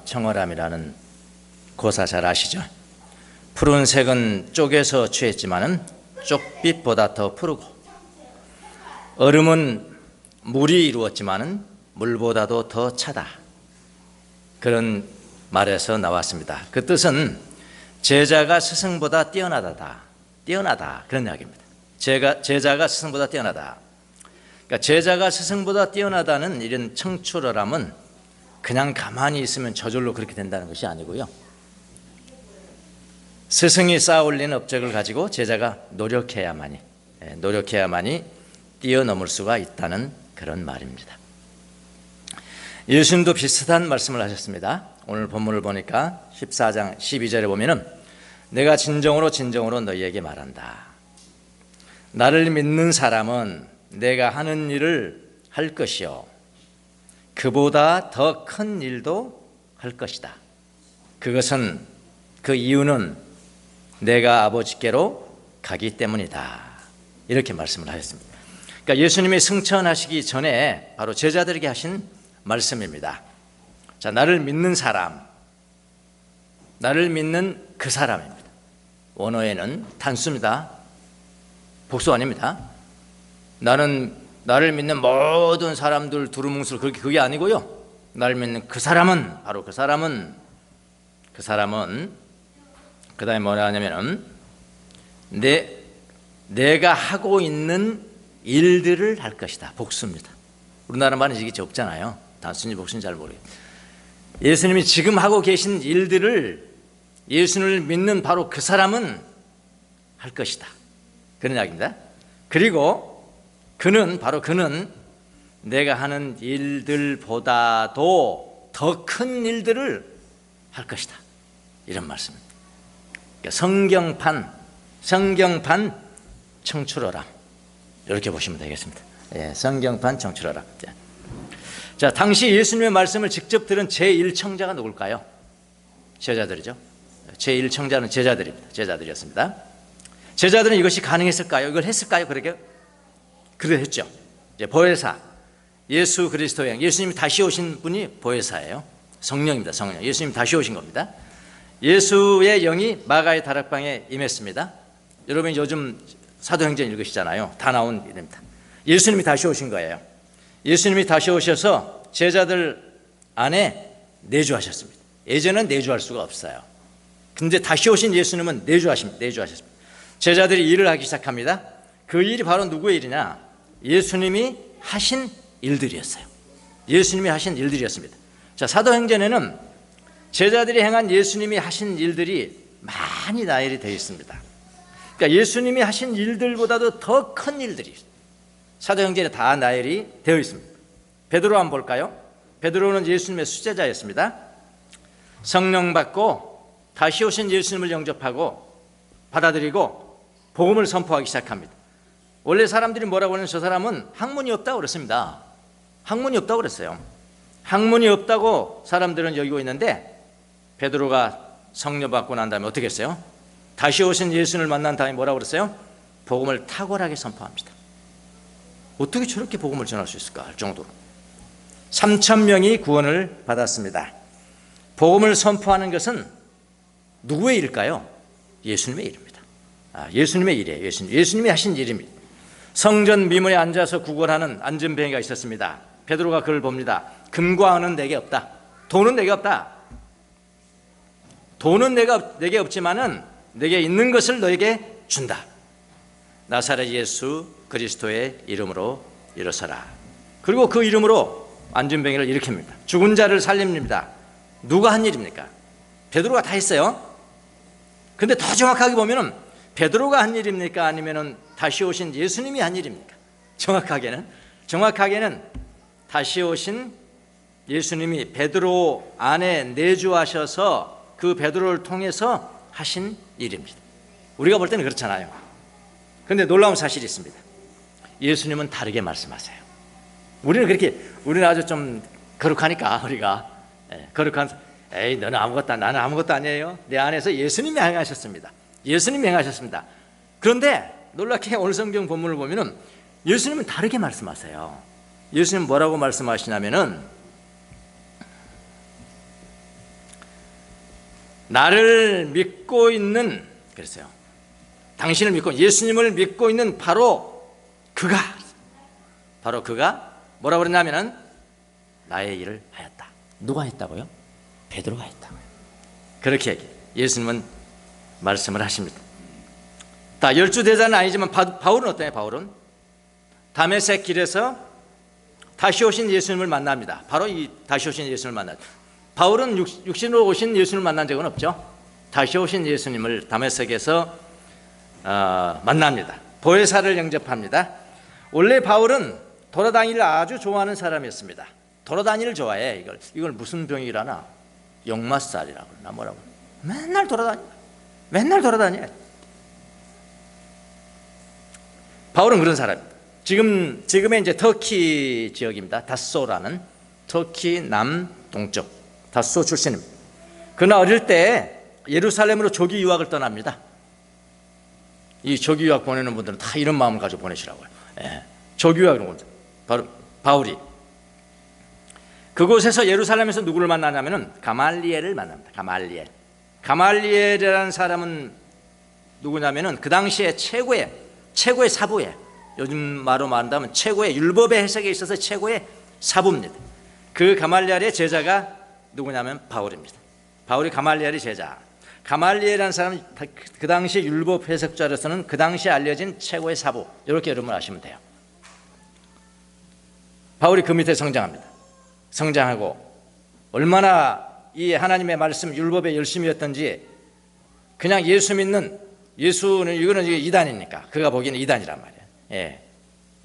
청어람이라는 고사 잘 아시죠? 푸른색은 쪽에서 취했지만은 쪽빛보다 더 푸르고, 얼음은 물이 이루었지만은 물보다도 더 차다. 그런 말에서 나왔습니다. 그 뜻은 제자가 스승보다 뛰어나다 그런 이야기입니다. 제자가 스승보다 뛰어나다. 그러니까 제자가 스승보다 뛰어나다는 이런 청출어람은 그냥 가만히 있으면 저절로 그렇게 된다는 것이 아니고요. 스승이 쌓아올린 업적을 가지고 제자가 노력해야만이 뛰어넘을 수가 있다는 그런 말입니다. 예수님도 비슷한 말씀을 하셨습니다. 오늘 본문을 보니까 14장 12절에 보면은 내가 진정으로 너희에게 말한다. 나를 믿는 사람은 내가 하는 일을 할 것이요 그보다 더 큰 일도 할 것이다. 그것은 그 이유는 내가 아버지께로 가기 때문이다. 이렇게 말씀을 하셨습니다. 그러니까 예수님이 승천하시기 전에 바로 제자들에게 하신 말씀입니다. 자, 나를 믿는 사람, 나를 믿는 그 사람입니다. 원어에는 단수입니다. 복수 아닙니다. 나를 믿는 모든 사람들 두루뭉술 그게 아니고요. 나를 믿는 그 사람은 바로 그 사람은 그다음에 뭐라 하냐면은 내가 하고 있는 일들을 할 것이다. 복수입니다. 우리나라 말은 이게 없잖아요. 단순히 복수는 잘 모르겠어요. 예수님이 지금 하고 계신 일들을 예수님을 믿는 바로 그 사람은 할 것이다. 그런 이야기입니다. 그리고 그는 내가 하는 일들보다도 더 큰 일들을 할 것이다. 이런 말씀입니다. 그러니까 성경판 청출어람 이렇게 보시면 되겠습니다. 예, 성경판 청출어람. 자, 당시 예수님의 말씀을 직접 들은 제1청자가 누굴까요? 제자들이죠. 제1청자는 제자들이었습니다. 제자들은 이것이 가능했을까요? 이걸 했을까요? 그렇게 했죠. 이제 보혜사, 예수 그리스도의 영, 예수님이 다시 오신 분이 보혜사예요. 성령입니다. 성령. 예수님이 다시 오신 겁니다. 예수의 영이 마가의 다락방에 임했습니다. 여러분이 요즘 사도행전 읽으시잖아요. 다 나온 일입니다. 예수님이 다시 오신 거예요. 예수님이 다시 오셔서 제자들 안에 내주하셨습니다. 예전엔 내주할 수가 없어요. 근데 다시 오신 예수님은 내주하셨습니다. 제자들이 일을 하기 시작합니다. 그 일이 바로 누구의 일이냐? 예수님이 하신 일들이었어요. 예수님이 하신 일들이었습니다. 자, 사도행전에는 제자들이 행한 예수님이 하신 일들이 많이 나열이 되어 있습니다. 그러니까 예수님이 하신 일들보다도 더 큰 일들이 사도행전에 다 나열이 되어 있습니다. 베드로 한번 볼까요? 베드로는 예수님의 수제자였습니다. 성령 받고 다시 오신 예수님을 영접하고 받아들이고 복음을 선포하기 시작합니다. 원래 사람들이 뭐라고 하냐면 저 사람은 학문이 없다고 그랬습니다. 학문이 없다고 그랬어요. 학문이 없다고 사람들은 여기고 있는데 베드로가 성령 받고 난 다음에 어떻게 했어요? 다시 오신 예수님을 만난 다음에 뭐라고 그랬어요? 복음을 탁월하게 선포합니다. 어떻게 저렇게 복음을 전할 수 있을까 할 정도로 3,000명이 구원을 받았습니다. 복음을 선포하는 것은 누구의 일일까요? 예수님의 일입니다. 예수님의 일이에요. 예수님이 하신 일입니다. 성전 미문에 앉아서 구걸하는 안전뱅이가 있었습니다. 베드로가 그를 봅니다. 금과 은은 내게 없다. 돈은 내게 없다. 돈은 내게 없지만은 내게 있는 것을 너에게 준다. 나사렛 예수 그리스도의 이름으로 일어서라. 그리고 그 이름으로 안전뱅이를 일으킵니다. 죽은 자를 살립니다. 누가 한 일입니까? 베드로가 다 했어요. 근데 더 정확하게 보면은 베드로가 한 일입니까? 아니면은 다시 오신 예수님이 한 일입니까? 정확하게는 다시 오신 예수님이 베드로 안에 내주하셔서 그 베드로를 통해서 하신 일입니다. 우리가 볼 때는 그렇잖아요. 그런데 놀라운 사실이 있습니다. 예수님은 다르게 말씀하세요. 우리는 아주 좀 거룩하니까 우리가 거룩한 에이 너는 아무것도 나는 아무것도 아니에요. 내 안에서 예수님이 행하셨습니다. 그런데 놀랍게 오늘 성경 본문을 보면은 예수님은 다르게 말씀하세요. 예수님은 뭐라고 말씀하시냐면은 나를 믿고 있는, 그랬어요. 당신을 믿고 예수님을 믿고 있는 바로 그가 뭐라고 그랬냐면은 나의 일을 하였다. 누가 했다고요? 베드로가 했다고요. 그렇게 예수님은 말씀을 하십니다. 다 열두 대자는 아니지만 바울은 어때요? 바울은 다메섹 길에서 다시 오신 예수님을 만납니다. 바로 이 다시 오신 예수님을 만났죠. 바울은 육신으로 오신 예수님을 만난 적은 없죠. 다시 오신 예수님을 다메섹에서 만납니다. 보혜사를 영접합니다. 원래 바울은 돌아다니기를 아주 좋아하는 사람이었습니다. 돌아다니기를 좋아해. 이걸 무슨 병이라나, 역마살이라고 그러나 뭐라고, 맨날 돌아다녀. 바울은 그런 사람입니다. 지금의 이제 터키 지역입니다. 다소라는 터키 남동쪽 다소 출신입니다. 그러나 어릴 때 예루살렘으로 조기 유학을 떠납니다. 이 조기 유학 보내는 분들은 다 이런 마음을 가지고 보내시라고요. 조기 유학을 보내는 바로 바울이 그곳에서 예루살렘에서 누구를 만나냐면은 가말리엘을 만납니다. 가말리엘이라는 사람은 누구냐면은 그 당시에 최고의 사부예요. 요즘 말로 말한다면 최고의 율법의 해석에 있어서 최고의 사부입니다. 그 가말리엘의 제자가 누구냐면 바울입니다. 바울이 가말리엘의 제자. 가말리엘이라는 사람은 그 당시 율법 해석자로서는 그 당시에 알려진 최고의 사부, 이렇게 여러분 아시면 돼요. 바울이 그 밑에 성장하고 얼마나 이 하나님의 말씀 율법에 열심이었던지, 그냥 예수는 이거는 이단이니까 그가 보기에는 이단이란 말이에요.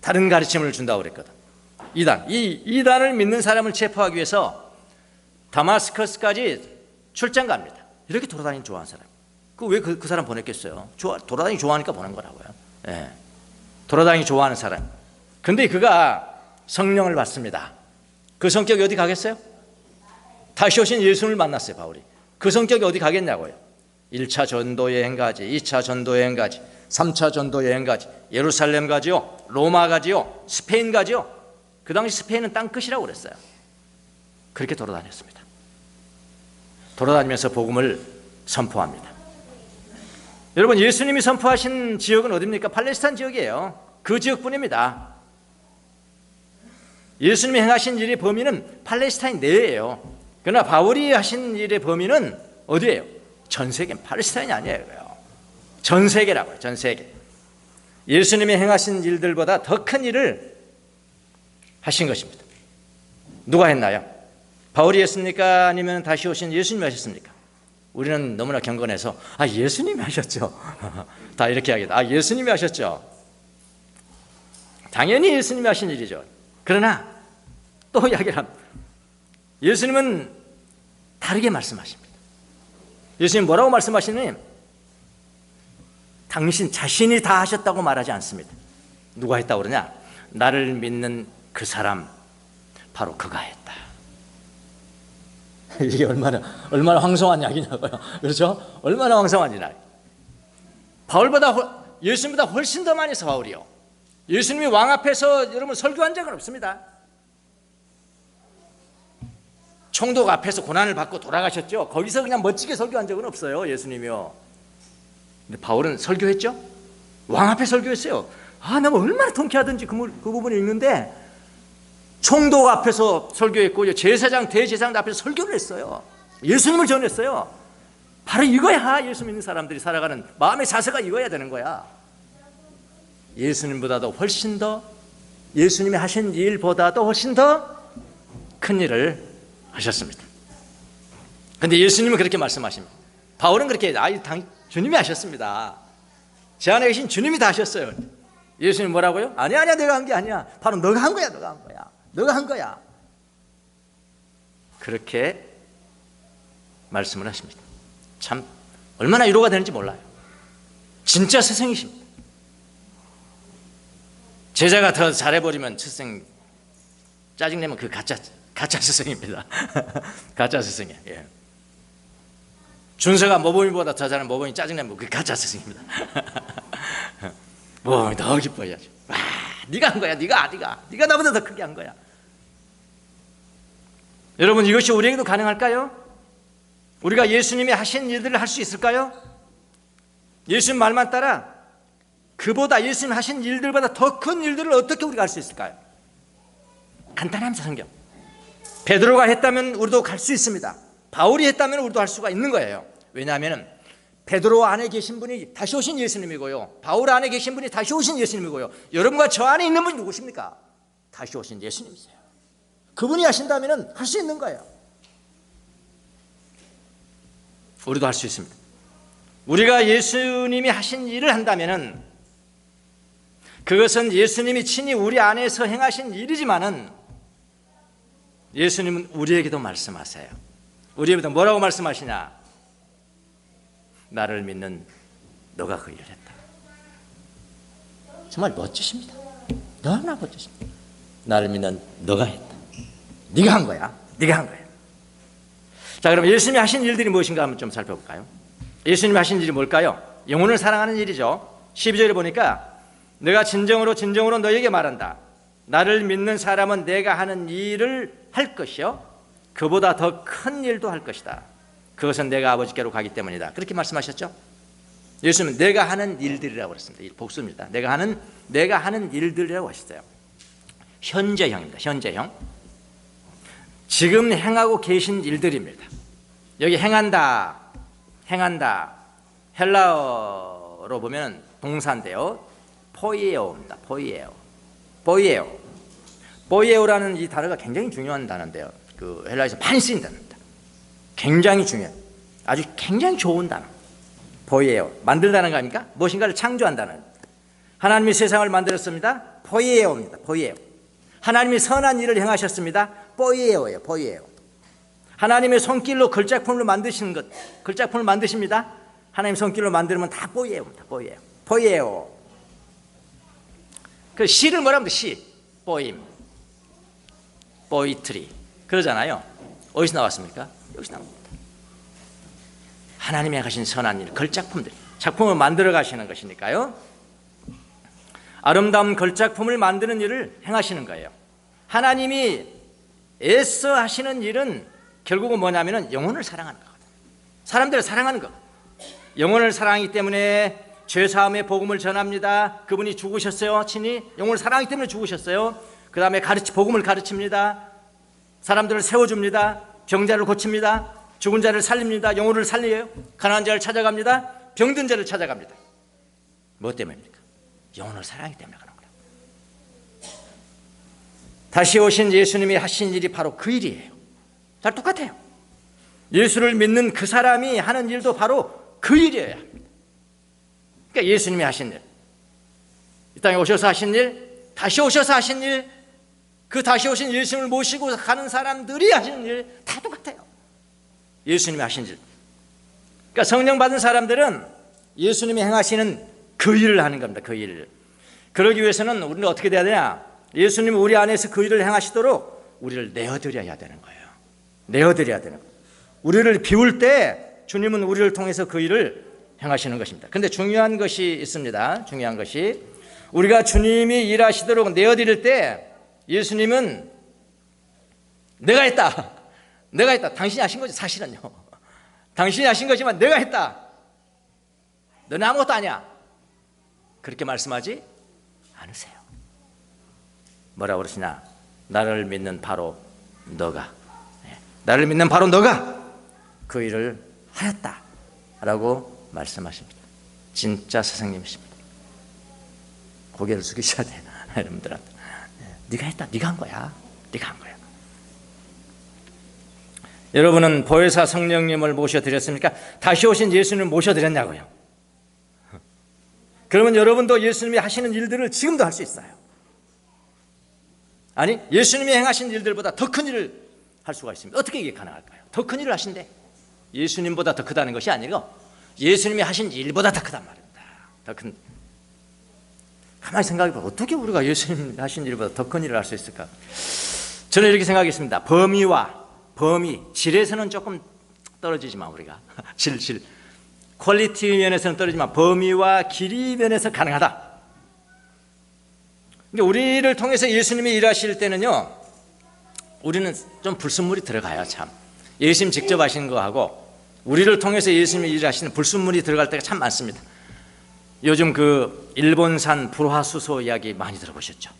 다른 가르침을 준다고 그랬거든. 이단을 믿는 사람을 체포하기 위해서 다마스커스까지 출장 갑니다. 이렇게 돌아다니는 좋아하는 사람. 왜 그 사람 보냈겠어요? 돌아다니기 좋아하니까 보낸 거라고요. 돌아다니기 좋아하는 사람. 근데 그가 성령을 받습니다. 그 성격이 어디 가겠어요? 다시 오신 예수님을 만났어요, 바울이. 그 성격이 어디 가겠냐고요. 1차 전도 여행 가지, 2차 전도 여행 가지, 3차 전도 여행 가지, 예루살렘 가지요, 로마 가지요, 스페인 가지요. 그 당시 스페인은 땅끝이라고 그랬어요. 그렇게 돌아다녔습니다. 돌아다니면서 복음을 선포합니다. 여러분, 예수님이 선포하신 지역은 어디입니까? 팔레스타인 지역이에요. 그 지역뿐입니다. 예수님이 행하신 일의 범위는 팔레스타인 내에요. 그러나 바울이 하신 일의 범위는 어디예요? 전 세계, 팔레스타인이 아니에요. 전 세계라고요. 전 세계. 예수님이 행하신 일들보다 더 큰 일을 하신 것입니다. 누가 했나요? 바울이 했습니까? 아니면 다시 오신 예수님이 하셨습니까? 우리는 너무나 경건해서 예수님이 하셨죠. 다 이렇게 하겠다. 예수님이 하셨죠. 당연히 예수님이 하신 일이죠. 그러나 또 이야기를 합니다. 예수님은 다르게 말씀하십니다. 예수님 뭐라고 말씀하시느냐? 당신 자신이 다 하셨다고 말하지 않습니다. 누가 했다고 그러냐? 나를 믿는 그 사람, 바로 그가 했다. 이게 얼마나 황송한 이야기냐고요. 그렇죠? 얼마나 황송한 이야기. 예수님보다 훨씬 더 많이 해서 바울이요. 예수님이 왕 앞에서 여러분 설교한 적은 없습니다. 총독 앞에서 고난을 받고 돌아가셨죠. 거기서 그냥 멋지게 설교한 적은 없어요, 예수님이요. 근데 바울은 설교했죠. 왕 앞에 설교했어요. 내가 얼마나 통쾌하든지 그 부분을 읽는데, 총독 앞에서 설교했고 제사장, 대제사장 앞에서 설교를 했어요. 예수님을 전했어요. 바로 이거야. 예수 믿는 사람들이 살아가는 마음의 자세가 이거야 되는 거야. 예수님보다도 훨씬 더, 예수님이 하신 일보다도 훨씬 더 큰 일을 하셨습니다. 그런데 예수님은 그렇게 말씀하십니다. 바울은 그렇게 주님이 하셨습니다. 제 안에 계신 주님이 다 하셨어요. 예수님 뭐라고요? 아니야 내가 한 게 아니야. 바로 너가 한 거야. 너가 한 거야. 그렇게 말씀을 하십니다. 참 얼마나 위로가 되는지 몰라요. 진짜 스승이십니다. 제자가 더 잘해버리면 스승 짜증내면 그 가짜 스승입니다. 가짜 스승이에요. 예. 준서가 모범이보다 더 잘하는 모범이 짜증내면 그 가짜 스승입니다. 모범이 더 기뻐해야죠. 네가 한 거야. 네가 나보다 더 크게 한 거야. 여러분, 이것이 우리에게도 가능할까요? 우리가 예수님이 하신 일들을 할 수 있을까요? 예수님 말만 따라 그보다 예수님 하신 일들보다 더 큰 일들을 어떻게 우리가 할 수 있을까요? 간단합니다. 성경. 베드로가 했다면 우리도 갈 수 있습니다. 바울이 했다면 우리도 할 수가 있는 거예요. 왜냐하면 베드로 안에 계신 분이 다시 오신 예수님이고요, 바울 안에 계신 분이 다시 오신 예수님이고요, 여러분과 저 안에 있는 분이 누구십니까? 다시 오신 예수님이세요. 그분이 하신다면 할 수 있는 거예요. 우리도 할 수 있습니다. 우리가 예수님이 하신 일을 한다면 그것은 예수님이 친히 우리 안에서 행하신 일이지만은 예수님은 우리에게도 말씀하세요. 우리에게도 뭐라고 말씀하시냐? 나를 믿는 너가 그 일을 했다. 정말 멋지십니다. 너무나 멋지십니다. 나를 믿는 너가 했다. 네가 한 거야. 네가 한 거야. 자, 그럼 예수님이 하신 일들이 무엇인가 한번 좀 살펴볼까요? 예수님이 하신 일이 뭘까요? 영혼을 사랑하는 일이죠. 12절에 보니까 내가 진정으로 너에게 말한다. 나를 믿는 사람은 내가 하는 일을 할 것이요 그보다 더 큰 일도 할 것이다. 그것은 내가 아버지께로 가기 때문이다. 그렇게 말씀하셨죠? 예수님은 내가 하는 일들이라고 그랬습니다. 복수입니다. 내가 하는 일들이라고 하셨어요. 현재형입니다. 현재형. 지금 행하고 계신 일들입니다. 여기 행한다 헬라어로 보면 동사인데요, 포이에오입니다. 포이에오라는 이 단어가 굉장히 중요한 단어인데요, 그 헬라에서 많이 쓰인 단어입니다. 굉장히 중요한, 아주 굉장히 좋은 단어. 포이에오, 만들다는 거 아닙니까? 무엇인가를 창조한다는. 하나님이 세상을 만들었습니다. 포이에오입니다. 포이에오. 하나님이 선한 일을 행하셨습니다. 포이에오예요. 포이에오. 하나님의 손길로 걸작품을 만드시는 것, 걸작품을 만드십니다. 하나님 손길로 만들면 다 포이에오입니다. 포이에오. 포이에오. 그 시를 뭐라 합니까? 시. 포임. 포이트리. 그러잖아요. 어디서 나왔습니까? 여기서 나옵니다. 하나님이 하신 선한 일, 걸작품들, 작품을 만들어 가시는 것이니까요. 아름다운 걸작품을 만드는 일을 행하시는 거예요. 하나님이 애써 하시는 일은 결국은 뭐냐면 영혼을 사랑하는 거거든요. 사람들을 사랑하는 거. 영혼을 사랑하기 때문에 죄사함의 복음을 전합니다. 그분이 죽으셨어요. 친히 영혼을 사랑하기 때문에 죽으셨어요. 그 다음에 복음을 가르칩니다. 사람들을 세워줍니다. 병자를 고칩니다. 죽은 자를 살립니다. 영혼을 살려요. 가난한 자를 찾아갑니다. 병든 자를 찾아갑니다. 뭐 때문입니까? 영혼을 사랑하기 때문에 그런 거예요. 다시 오신 예수님이 하신 일이 바로 그 일이에요. 다 똑같아요. 예수를 믿는 그 사람이 하는 일도 바로 그 일이어야 합니다. 그러니까 예수님이 하신 일, 이 땅에 오셔서 하신 일, 다시 오셔서 하신 일, 그 다시 오신 예수님을 모시고 가는 사람들이 하시는 일 다 똑같아요. 예수님이 하신 일. 그러니까 성령 받은 사람들은 예수님이 행하시는 그 일을 하는 겁니다. 그 일을. 그러기 위해서는 우리는 어떻게 돼야 되냐? 예수님이 우리 안에서 그 일을 행하시도록 우리를 내어드려야 되는 거예요. 내어드려야 되는 거예요. 우리를 비울 때 주님은 우리를 통해서 그 일을 행하시는 것입니다. 그런데 중요한 것이 있습니다. 중요한 것이, 우리가 주님이 일하시도록 내어드릴 때 예수님은 내가 했다. 당신이 하신 거지. 사실은요, 당신이 하신 거지만 내가 했다. 너는 아무것도 아니야. 그렇게 말씀하지 않으세요. 뭐라고 그러시나? 나를 믿는 바로 너가, 나를 믿는 바로 너가 그 일을 하였다라고 말씀하십니다. 진짜 스승님이십니다. 고개를 숙이셔야 돼요. 여러분들한테 네가 했다. 네가 한 거야. 네가 한 거야. 여러분은 보혜사 성령님을 모셔드렸습니까? 다시 오신 예수님을 모셔드렸냐고요? 그러면 여러분도 예수님이 하시는 일들을 지금도 할 수 있어요. 아니, 예수님이 행하신 일들보다 더 큰 일을 할 수가 있습니다. 어떻게 이게 가능할까요? 더 큰 일을 하신대. 예수님보다 더 크다는 것이 아니고 예수님이 하신 일보다 더 크단 말입니다. 더 큰. 가만히 생각해보면 어떻게 우리가 예수님이 하신 일보다 더 큰 일을 할 수 있을까? 저는 이렇게 생각했습니다. 범위, 질에서는 조금 떨어지지만 우리가 질 퀄리티 면에서는 떨어지지만 범위와 길이 면에서 가능하다. 그러니까 우리를 통해서 예수님이 일하실 때는요, 우리는 좀 불순물이 들어가요. 참, 예수님 직접 하시는 거하고 우리를 통해서 예수님이 일하시는 불순물이 들어갈 때가 참 많습니다. 요즘 그 일본산 불화수소 이야기 많이 들어보셨죠?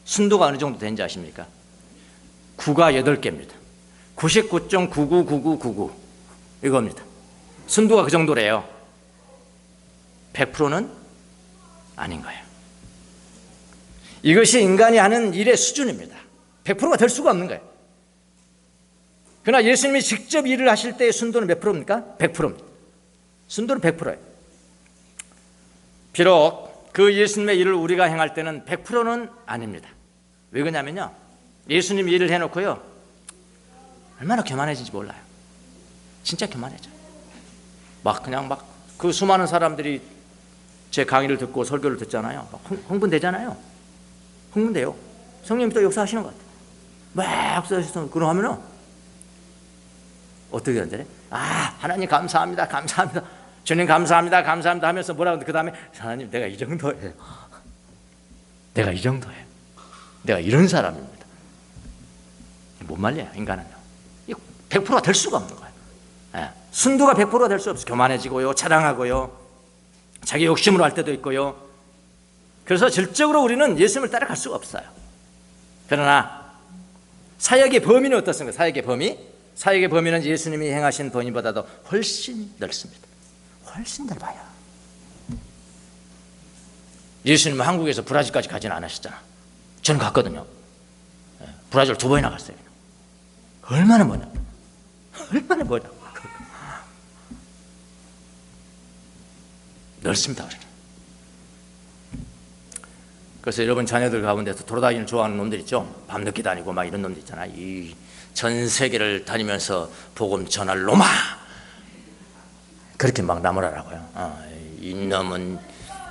순도가 어느 정도 되는지 아십니까? 9가 8개입니다. 99.999999 이겁니다. 순도가 그 정도래요. 100%는 아닌 거예요. 이것이 인간이 하는 일의 수준입니다. 100%가 될 수가 없는 거예요. 그러나 예수님이 직접 일을 하실 때의 순도는 몇 프로입니까? 100%입니다. 순도는 100%예요. 비록 그 예수님의 일을 우리가 행할 때는 100%는 아닙니다. 왜 그러냐면요, 예수님이 일을 해놓고요, 얼마나 교만해진지 몰라요. 진짜 교만해져. 그냥 그 수많은 사람들이 제 강의를 듣고 설교를 듣잖아요. 흥분되잖아요. 흥분돼요. 성령님이 또 역사하시는 것 같아요. 막 역사하셔서 그러면은 어떻게 한다래? 하나님 감사합니다, 감사합니다. 주님 감사합니다, 감사합니다 하면서 뭐라고 하는데 그 다음에 하나님 내가 이 정도예요. 내가 이 정도예요. 내가 이런 사람입니다. 못 말려요, 인간은요. 100%가 될 수가 없는 거예요. 순도가 100%가 될 수 없어요. 교만해지고요, 자랑하고요, 자기 욕심으로 할 때도 있고요. 그래서 질적으로 우리는 예수님을 따라갈 수가 없어요. 그러나 사역의 범위는 어떻습니까? 사역의 범위는 예수님이 행하신 범위보다도 훨씬 넓습니다. 훨씬 넓어요. 예수님은 한국에서 브라질까지 가지는 않으셨잖아. 저는 갔거든요. 브라질 2번이나 갔어요. 얼마나 뭐냐고. 넓습니다. 우리는. 그래서 여러분 자녀들 가운데서 돌아다니는 좋아하는 놈들 있죠. 밤늦게 다니고 막 이런 놈들 있잖아. 이 전 세계를 다니면서 복음 전할 놈아, 그렇게 막 나무라라고요. 이 놈은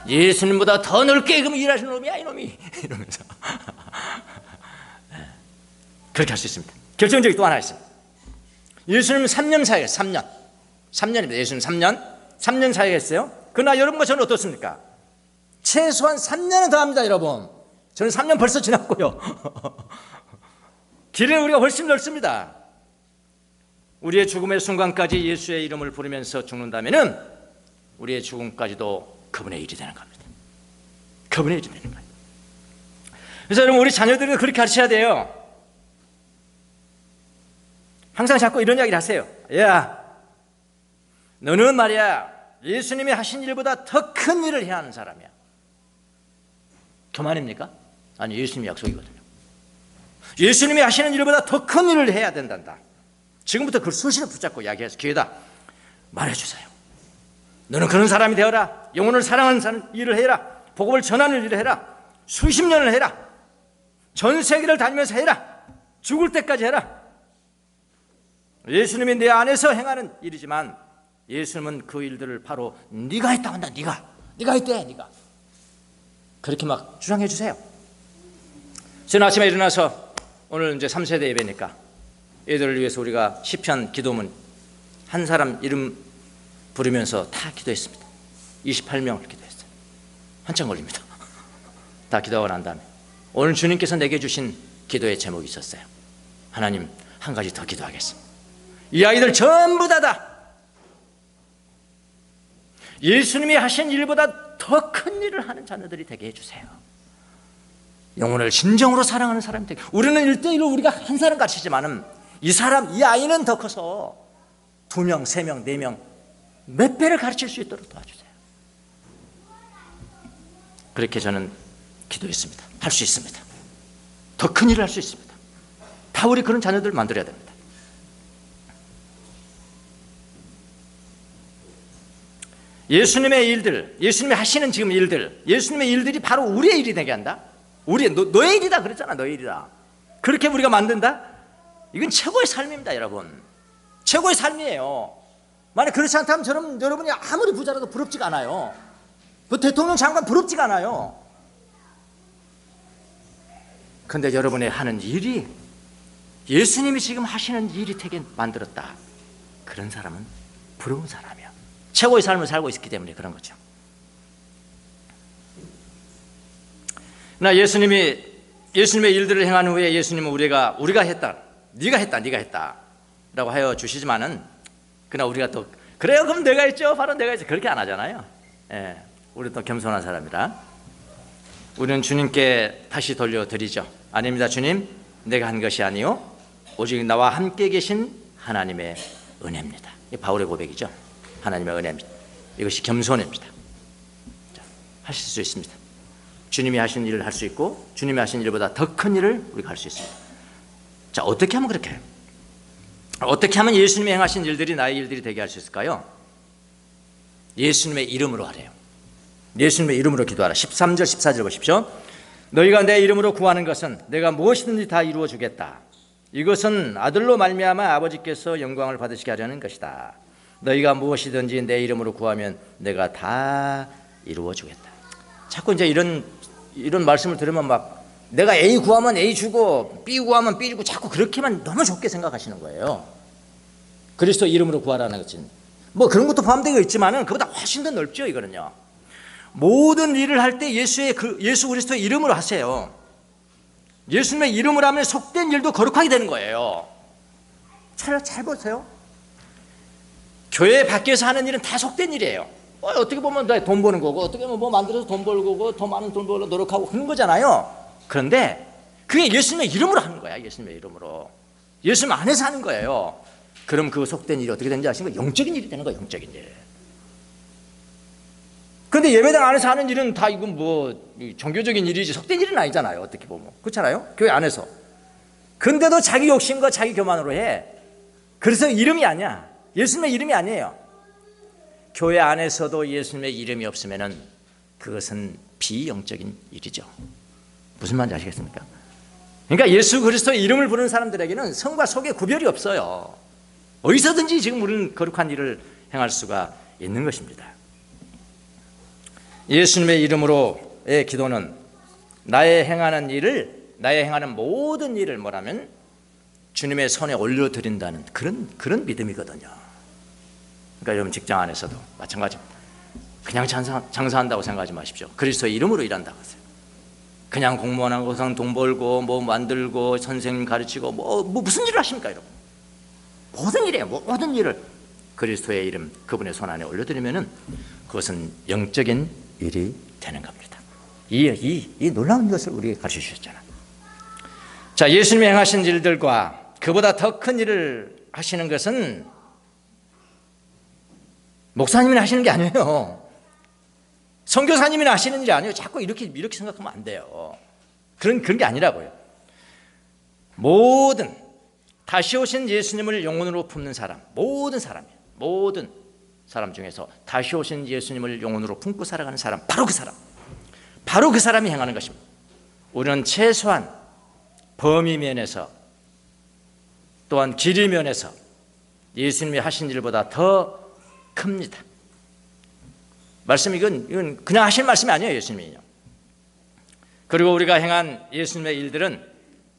예수님보다 더 넓게 일하시는 놈이야, 이놈이. 이러면서 그렇게 할 수 있습니다. 결정적이 또 하나 있습니다. 예수님은 3년 사역했어요. 3년입니다. 예수님 3년 사역했어요. 그러나 여러분과 저는 어떻습니까? 최소한 3년은 더 합니다, 여러분. 저는 3년 벌써 지났고요. 길은 우리가 훨씬 넓습니다. 우리의 죽음의 순간까지 예수의 이름을 부르면서 죽는다면은 우리의 죽음까지도 그분의 일이 되는 겁니다. 그분의 일이 되는 거예요. 그래서 여러분, 우리 자녀들은 그렇게 가르쳐야 돼요. 항상 자꾸 이런 이야기를 하세요. 야, 너는 말이야, 예수님이 하신 일보다 더 큰 일을 해야 하는 사람이야. 교만입니까? 아니, 예수님이 약속이거든요. 예수님이 하시는 일보다 더 큰 일을 해야 된단다. 지금부터 그걸 수시로 붙잡고 이야기해서 기회다 말해주세요. 너는 그런 사람이 되어라. 영혼을 사랑하는 일을 해라. 복음을 전하는 일을 해라. 수십 년을 해라. 전 세계를 다니면서 해라. 죽을 때까지 해라. 예수님이 내 안에서 행하는 일이지만 예수님은 그 일들을 바로 네가 했다고 한다. 네가 했대. 네가 그렇게 막 주장해 주세요. 저는 아침에 일어나서 오늘 이제 3세대 예배니까 애들을 위해서 우리가 시편 기도문 한 사람 이름 부르면서 다 기도했습니다. 28명을 기도했어요. 한참 걸립니다. 다 기도하고 난 다음에 오늘 주님께서 내게 주신 기도의 제목이 있었어요. 하나님, 한 가지 더 기도하겠습니다. 이 아이들 전부 다 예수님이 하신 일보다 더 큰 일을 하는 자녀들이 되게 해주세요. 영혼을 진정으로 사랑하는 사람이 되게. 우리는 1대1로 우리가 한 사람 가르치지만은 이 아이는 더 커서 2명, 3명, 4명 몇 배를 가르칠 수 있도록 도와주세요. 그렇게 저는 기도했습니다. 할 수 있습니다. 더 큰 일을 할 수 있습니다. 다 우리 그런 자녀들을 만들어야 됩니다. 예수님의 일들, 예수님이 하시는 지금 일들, 예수님의 일들이 바로 우리의 일이 되게 한다. 너의 일이다 그랬잖아. 너의 일이다. 그렇게 우리가 만든다. 이건 최고의 삶입니다, 여러분. 최고의 삶이에요. 만약 그렇지 않다면 여러분이 아무리 부자라도 부럽지가 않아요. 그 대통령 장관 부럽지가 않아요. 그런데 여러분의 하는 일이 예수님이 지금 하시는 일이 되게 만들었다. 그런 사람은 부러운 사람이야. 최고의 삶을 살고 있기 때문에 그런 거죠. 나 예수님의 일들을 행한 후에 예수님은 우리가 했다, 네가 했다 라고 하여 주시지만은 그러나 우리가 또 그래요 그럼 내가 있죠, 바로 내가 있죠, 그렇게 안 하잖아요. 예, 우리는 또 겸손한 사람이라 우리는 주님께 다시 돌려드리죠. 아닙니다 주님, 내가 한 것이 아니요 오직 나와 함께 계신 하나님의 은혜입니다. 이 바울의 고백이죠. 하나님의 은혜입니다. 이것이 겸손입니다. 자, 하실 수 있습니다. 주님이 하신 일을 할 수 있고 주님이 하신 일보다 더 큰 일을 우리가 할 수 있습니다. 자, 어떻게 하면 그렇게 해요? 어떻게 하면 예수님이 행하신 일들이 나의 일들이 되게 할 수 있을까요? 예수님의 이름으로 하래요. 예수님의 이름으로 기도하라. 13절 14절 보십시오. 너희가 내 이름으로 구하는 것은 내가 무엇이든지 다 이루어 주겠다. 이것은 아들로 말미암아 아버지께서 영광을 받으시게 하려는 것이다. 너희가 무엇이든지 내 이름으로 구하면 내가 다 이루어 주겠다. 자꾸 이제 이런 말씀을 들으면 막 내가 A 구하면 A 주고 B 구하면 B 주고 자꾸 그렇게만 너무 좋게 생각하시는 거예요. 그리스도 이름으로 구하라는 것은 뭐 그런 것도 포함되어 있지만은 그보다 훨씬 더 넓죠. 이거는요. 모든 일을 할 때 예수 그리스도의 이름으로 하세요. 예수님의 이름으로 하면 속된 일도 거룩하게 되는 거예요. 잘 보세요. 교회 밖에서 하는 일은 다 속된 일이에요. 어떻게 보면 돈 버는 거고 어떻게 보면 뭐 만들어서 돈 벌고 더 많은 돈 벌려 노력하고 그런 거잖아요. 그런데 그게 예수님의 이름으로 하는 거야. 예수님의 이름으로. 예수님 안에서 하는 거예요. 그럼 그 속된 일이 어떻게 되는지 아시는 거예요? 영적인 일이 되는 거예요. 영적인 일. 그런데 예배당 안에서 하는 일은 다 이건 뭐 종교적인 일이지 속된 일은 아니잖아요. 어떻게 보면. 그렇잖아요. 교회 안에서. 근데도 자기 욕심과 자기 교만으로 해. 그래서 이름이 아니야. 예수님의 이름이 아니에요. 교회 안에서도 예수님의 이름이 없으면은 그것은 비영적인 일이죠. 무슨 말인지 아시겠습니까? 그러니까 예수 그리스도의 이름을 부르는 사람들에게는 성과 속에 구별이 없어요. 어디서든지 지금 우리는 거룩한 일을 행할 수가 있는 것입니다. 예수님의 이름으로의 기도는 나의 행하는 모든 일을 뭐라면 주님의 손에 올려드린다는 그런 믿음이거든요. 그러니까 여러분 직장 안에서도 마찬가지입니다. 그냥 장사한다고 생각하지 마십시오. 그리스도의 이름으로 일한다고 하세요. 그냥 공무원하고 돈 벌고 뭐 만들고 선생님 가르치고 뭐 무슨 일을 하십니까 여러분? 모든 일이에요. 모든 일을 그리스도의 이름 그분의 손 안에 올려드리면은 그것은 영적인 일이 되는 겁니다. 이 놀라운 것을 우리에게 가르쳐 주셨잖아요. 자, 예수님이 행하신 일들과 그보다 더 큰 일을 하시는 것은 목사님이 하시는 게 아니에요. 선교사님이 하시는 일이 아니에요. 자꾸 이렇게 생각하면 안 돼요. 그런 게 아니라고요. 모든 다시 오신 예수님을 영혼으로 품는 사람, 모든 사람 중에서 다시 오신 예수님을 영혼으로 품고 살아가는 사람, 바로 그 사람이 행하는 것입니다. 우리는 최소한 범위 면에서 또한 길이 면에서 예수님이 하신 일보다 더 큽니다. 말씀 이건 그냥 하실 말씀이 아니에요. 예수님이요. 그리고 우리가 행한 예수님의 일들은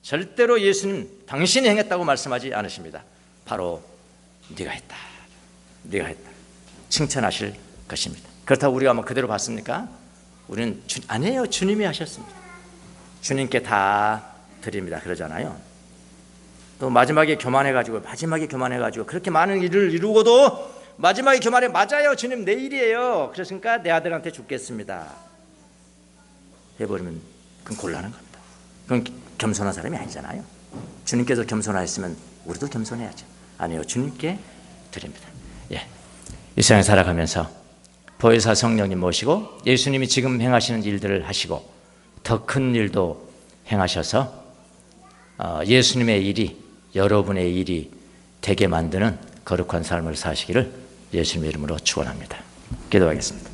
절대로 예수님 당신이 행했다고 말씀하지 않으십니다. 바로 네가 했다 칭찬하실 것입니다. 그렇다고 우리가 뭐 그대로 봤습니까? 우리는 아니에요. 주님이 하셨습니다. 주님께 다 드립니다. 그러잖아요. 또 마지막에 교만해가지고 그렇게 많은 일을 이루고도 마지막에 교만해 맞아요. 주님 내 일이에요. 그랬으니까 내 아들한테 죽겠습니다. 해버리면 그건 곤란한 겁니다. 그건 겸손한 사람이 아니잖아요. 주님께서 겸손하셨으면 우리도 겸손해야죠. 아니요. 주님께 드립니다. 예. 이 세상에 살아가면서 보혜사 성령님 모시고 예수님이 지금 행하시는 일들을 하시고 더 큰 일도 행하셔서 예수님의 일이 여러분의 일이 되게 만드는 거룩한 삶을 사시기를 예수님의 이름으로 축원합니다. 기도하겠습니다.